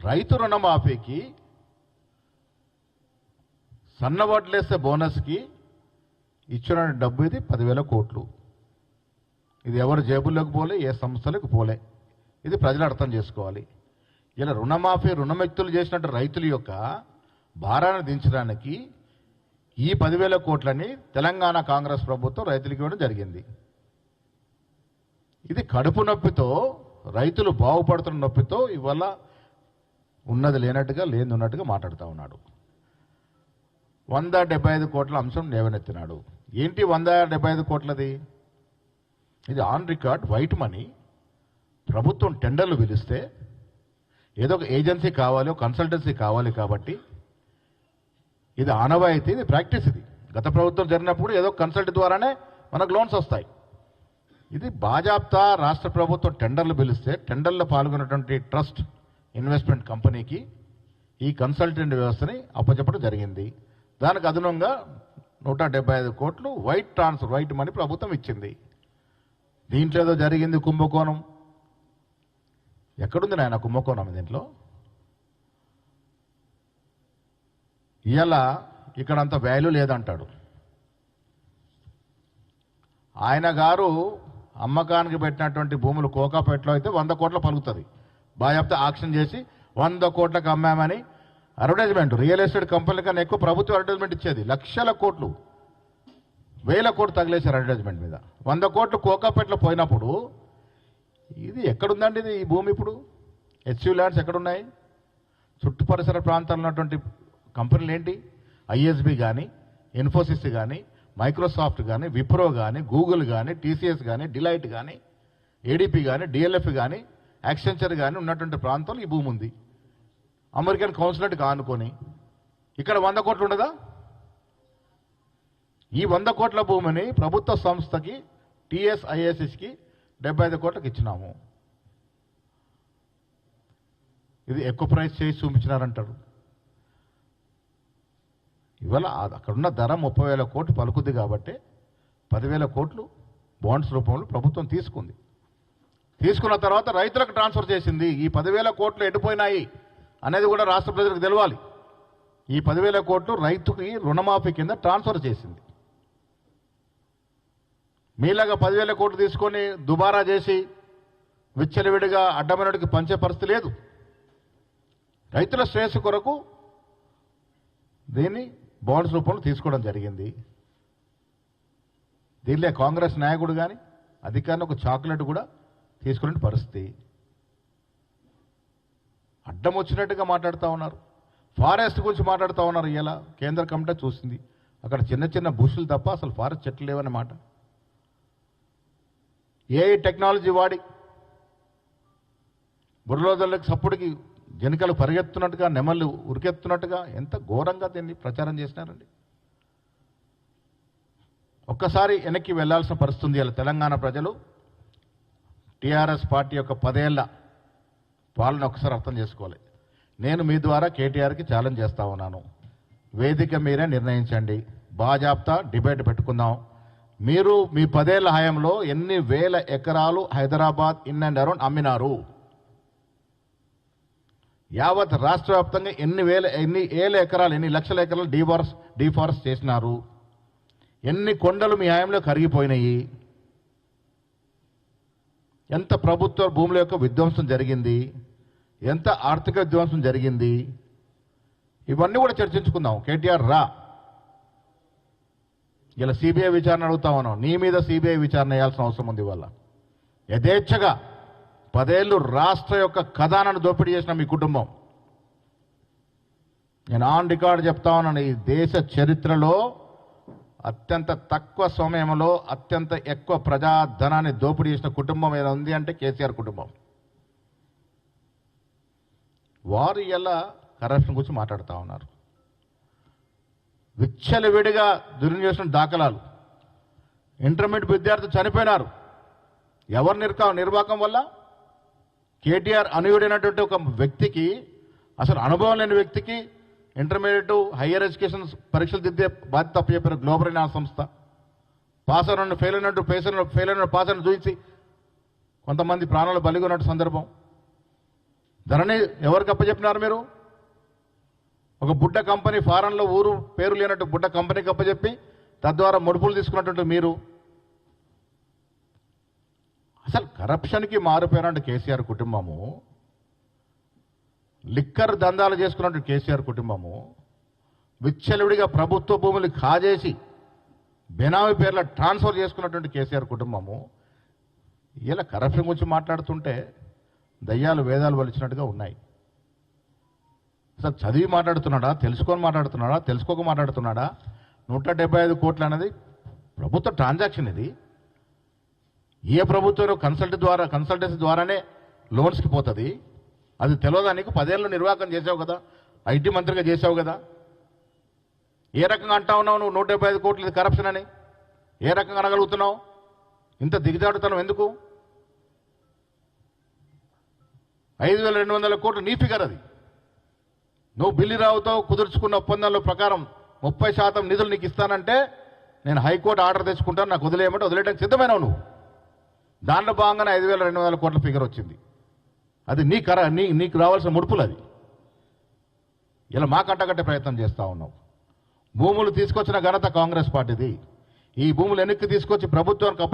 రైతు రుణమాఫీకి, సన్నవడ్లేస్తే బోనస్కి ఇచ్చిన డబ్బు ఇది 10,000 కోట్లు. ఇది ఎవరు జేబుల్లోకి పోలే, ఏ సంస్థలకు పోలే. ఇది ప్రజలు అర్థం చేసుకోవాలి. ఇలా రుణమాఫీ రుణముక్తులు చేసినట్టు రైతుల యొక్క భారాన్ని దించడానికి ఈ 10,000 కోట్లని తెలంగాణ కాంగ్రెస్ ప్రభుత్వం రైతులకు ఇవ్వడం జరిగింది. ఇది కడుపు నొప్పితో, రైతులు బాగుపడుతున్న నొప్పితో ఇవాళ ఉన్నది లేనట్టుగా లేని ఉన్నట్టుగా మాట్లాడుతూ ఉన్నాడు. 175 కోట్ల అంశం లేవనెత్తినాడు. ఏంటి 175 కోట్లది? ఇది ఆన్ రికార్డ్ వైట్ మనీ. ప్రభుత్వం టెండర్లు పిలిస్తే ఏదో ఒక ఏజెన్సీ కావాలి, ఒక కన్సల్టెన్సీ కావాలి కాబట్టి ఇది ఆనవాయితీ, ఇది ప్రాక్టీస్. ఇది గత ప్రభుత్వం జరిగినప్పుడు ఏదో కన్సల్ట్ ద్వారానే మనకు లోన్స్ వస్తాయి. ఇది బాజాప్తా రాష్ట్ర ప్రభుత్వం టెండర్లు పిలిస్తే టెండర్లో పాల్గొన్నటువంటి ట్రస్ట్ ఇన్వెస్ట్మెంట్ కంపెనీకి ఈ కన్సల్టెంట్ వ్యవస్థని అప్పచెప్పడం జరిగింది. దానికి అదనంగా 175 కోట్లు వైట్ మనీ ప్రభుత్వం ఇచ్చింది. దీంట్లో ఏదో జరిగింది కుంభకోణం. ఎక్కడుంది నాయన కుంభకోణం దీంట్లో? ఇవాళ ఇక్కడ అంత వాల్యూ లేదంటాడు ఆయన గారు. అమ్మకానికి పెట్టినటువంటి భూములు కోకాపేటలో అయితే 100 కోట్ల పలుకుతుంది. బాగా చెప్తే ఆక్షన్ చేసి 100 కోట్లకు అమ్మామని అడ్వర్టైజ్మెంట్. రియల్ ఎస్టేట్ కంపెనీల కన్నా ఎక్కువ ప్రభుత్వం అడ్వర్టైజ్మెంట్ ఇచ్చేది. లక్షల కోట్లు, 1000 కోట్లు తగిలేశారు అడ్వర్టైజ్మెంట్ మీద. 100 కోట్లు కోకాపేటలో పోయినప్పుడు ఇది ఎక్కడుందండి ఇది ఈ భూమి? ఇప్పుడు హెచ్యూ ల్యాండ్స్ ఎక్కడున్నాయి? చుట్టు పరిసర ప్రాంతాల్లో ఉన్నటువంటి కంపెనీలు ఏంటి? ఐఎస్బి కానీ, ఇన్ఫోసిస్ కానీ, మైక్రోసాఫ్ట్ కానీ, విప్రో కానీ, గూగుల్ కానీ, టీసీఎస్ కానీ, డిలైట్ కానీ, ఏడీపీ కానీ, డిఎల్ఎఫ్ కానీ, యాక్సెంచర్ కానీ ఉన్నటువంటి ప్రాంతంలో ఈ భూమి ఉంది. అమెరికన్ కౌన్సిలేట్ కానుకొని ఇక్కడ 100 కోట్లు ఉండదా? ఈ 100 కోట్ల భూమిని ప్రభుత్వ సంస్థకి టీఎస్ఐఎస్ఎస్కి 75 కోట్లకు ఇచ్చినాము. ఇది ఎక్కువ ప్రైస్ చేసి చూపించినారంటారు. ఇవాళ అక్కడున్న ధర 30,000 కోట్లు పలుకుద్ది కాబట్టి 10,000 కోట్లు బాండ్స్ రూపంలో ప్రభుత్వం తీసుకుంది. తీసుకున్న తర్వాత రైతులకు ట్రాన్స్ఫర్ చేసింది. ఈ 10,000 కోట్లు ఎడిపోయినాయి అనేది కూడా రాష్ట్ర ప్రజలకు తెలవాలి. ఈ 10,000 కోట్లు రైతుకి రుణమాఫీ కింద ట్రాన్స్ఫర్ చేసింది. మీలాగా 10,000 కోట్లు తీసుకొని దుబారా చేసి విచ్చలవిడిగా అడ్డమైనడికి పంచే పరిస్థితి లేదు. రైతుల శ్రేయస్సు కొరకు దీన్ని బాండ్స్ రూపంలో తీసుకోవడం జరిగింది. దీనిలో కాంగ్రెస్ నాయకుడు కానీ అధికారిని ఒక చాక్లెట్ కూడా తీసుకునే పరిస్థితి. అడ్డం వచ్చినట్టుగా మాట్లాడుతూ ఉన్నారు. ఫారెస్ట్ గురించి మాట్లాడుతూ ఉన్నారు. ఇలా కేంద్ర కమిటీ చూసింది, అక్కడ చిన్న చిన్న బుషులు తప్ప అసలు ఫారెస్ట్ చెట్లు లేవనే మాట. ఏఐ టెక్నాలజీ వాడి బుర్రలోదళ్ళకి సప్పుడికి జనకలు పరిగెత్తున్నట్టుగా, నెమళ్ళు ఉరికెత్తున్నట్టుగా ఎంత ఘోరంగా దీన్ని ప్రచారం చేసినారండి. ఒక్కసారి వెనక్కి వెళ్లాల్సిన పరిస్థితి ఇలా తెలంగాణ ప్రజలు టీఆర్ఎస్ పార్టీ యొక్క 10 ఏళ్ల పాలన ఒకసారి అర్థం చేసుకోవాలి. నేను మీ ద్వారా కేటీఆర్కి ఛాలెంజ్ చేస్తా ఉన్నాను. వేదిక మీరే నిర్ణయించండి. బాజాప్తా డిబేట్ పెట్టుకుందాం. మీరు మీ 10 ఏళ్ల హయాంలో ఎన్ని వేల ఎకరాలు హైదరాబాద్ ఇన్ అండ్ అరౌండ్ అమ్మినారు? యావత్ రాష్ట్ర వ్యాప్తంగా ఎన్ని ఏళ్ళ ఎకరాలు, ఎన్ని లక్షల ఎకరాలు డీఫారెస్ట్ చేసినారు? ఎన్ని కొండలు మీ హయాంలో కరిగిపోయినాయి? ఎంత ప్రభుత్వ భూముల యొక్క విధ్వంసం జరిగింది? ఎంత ఆర్థిక విధ్వంసం జరిగింది? ఇవన్నీ కూడా చర్చించుకుందాం. కేటీఆర్ రా, ఇలా సిబిఐ విచారణ అడుగుతా ఉన్నాం. నీ మీద సిబిఐ విచారణ వేయాల్సిన అవసరం ఉంది. వల్ల యథేచ్ఛగా 10 ఏళ్ళు రాష్ట్ర యొక్క ఖజానాను దోపిడీ చేసిన మీ కుటుంబం. నేను ఆన్ రికార్డు చెప్తా ఉన్నాను, ఈ దేశ చరిత్రలో అత్యంత తక్కువ సమయంలో అత్యంత ఎక్కువ ప్రజాధనాన్ని దోపిడీ చేసిన కుటుంబం ఏదో ఉంది అంటే కేసీఆర్ కుటుంబం. వారు ఇలా కరప్షన్ గురించి మాట్లాడుతూ ఉన్నారు. విచ్చలవిడిగా దుర్వినియోగం దాఖలాలు. ఇంటర్మీడియట్ విద్యార్థులు చనిపోయినారు. ఎవరు నిర్వాహకం వల్ల? కేటీఆర్ అనుయుడైనటువంటి ఒక వ్యక్తికి, అసలు అనుభవం లేని వ్యక్తికి ఇంటర్మీడియట్ హయ్యర్ ఎడ్యుకేషన్ పరీక్షలు దిద్దే బాధ్యత అప్పచెప్పారు గ్లోబల్ రినాల్ సంస్థ. పాస్ అయిన ఫెయిల్ అయిన పాస్ అయిన చూసి కొంతమంది ప్రాణాలు బలిగొన్నట్టు సందర్భం. ధరణి ఎవరికి అప్పచెప్పినారు మీరు? ఒక బుడ్డ కంపెనీ ఫారెన్లో ఊరు పేరు లేనట్టు బుడ్డ కంపెనీకి అప్పచెప్పి తద్వారా ముడుపులు తీసుకున్నట్టు మీరు. అసలు కరప్షన్కి మారిపోయినట్టు కేసీఆర్ కుటుంబము, లిక్కర్ దందాలు చేసుకున్నట్టు కేసీఆర్ కుటుంబము, విచ్చలవిడిగా ప్రభుత్వ భూములు కాజేసి బెనామీ పేర్ల ట్రాన్స్ఫర్ చేసుకున్నటువంటి కేసీఆర్ కుటుంబము ఇలా కరప్షన్ గురించి మాట్లాడుతుంటే దయ్యాలు వేదాలు వలిచినట్టుగా ఉన్నాయి. అసలు చదివి మాట్లాడుతున్నాడా, తెలుసుకొని మాట్లాడుతున్నాడా, తెలుసుకోక మాట్లాడుతున్నాడా? 175 కోట్లు అనేది ప్రభుత్వ ట్రాన్సాక్షన్. ఇది ఏ ప్రభుత్వం కన్సల్టెన్సీ ద్వారానే లోన్స్కి పోతుంది. అది తెలియదా నీకు? 10 ఏళ్ళు నిర్వాహకం చేసావు కదా, ఐటీ మంత్రిగా చేసావు కదా. ఏ రకంగా అంటా ఉన్నావు నువ్వు 175 కోట్లు ఇది కరప్షన్ అని? ఏ రకంగా అనగలుగుతున్నావు? ఇంత దిగజాడుతనం ఎందుకు? 5,200 కోట్లు నీ ఫిగర్ అది. నువ్వు బిల్లి రావుతో కుదుర్చుకున్న ఒప్పందాల ప్రకారం 30% నిధులు నీకు ఇస్తానంటే నేను హైకోర్టు ఆర్డర్ తెచ్చుకుంటాను, నాకు వదిలేయమంటే వదిలేయడానికి సిద్ధమైనావు నువ్వు. దాంట్లో భాగంగానే 5,200 కోట్ల ఫిగర్ వచ్చింది. అది నీకు రావాల్సిన ముడుపులు. అది ఇలా మా కట్టగట్టే ప్రయత్నం చేస్తూ ఉన్నావు. భూములు తీసుకొచ్చిన ఘనత కాంగ్రెస్ పార్టీది. ఈ భూములు వెనక్కి తీసుకొచ్చి ప్రభుత్వానికి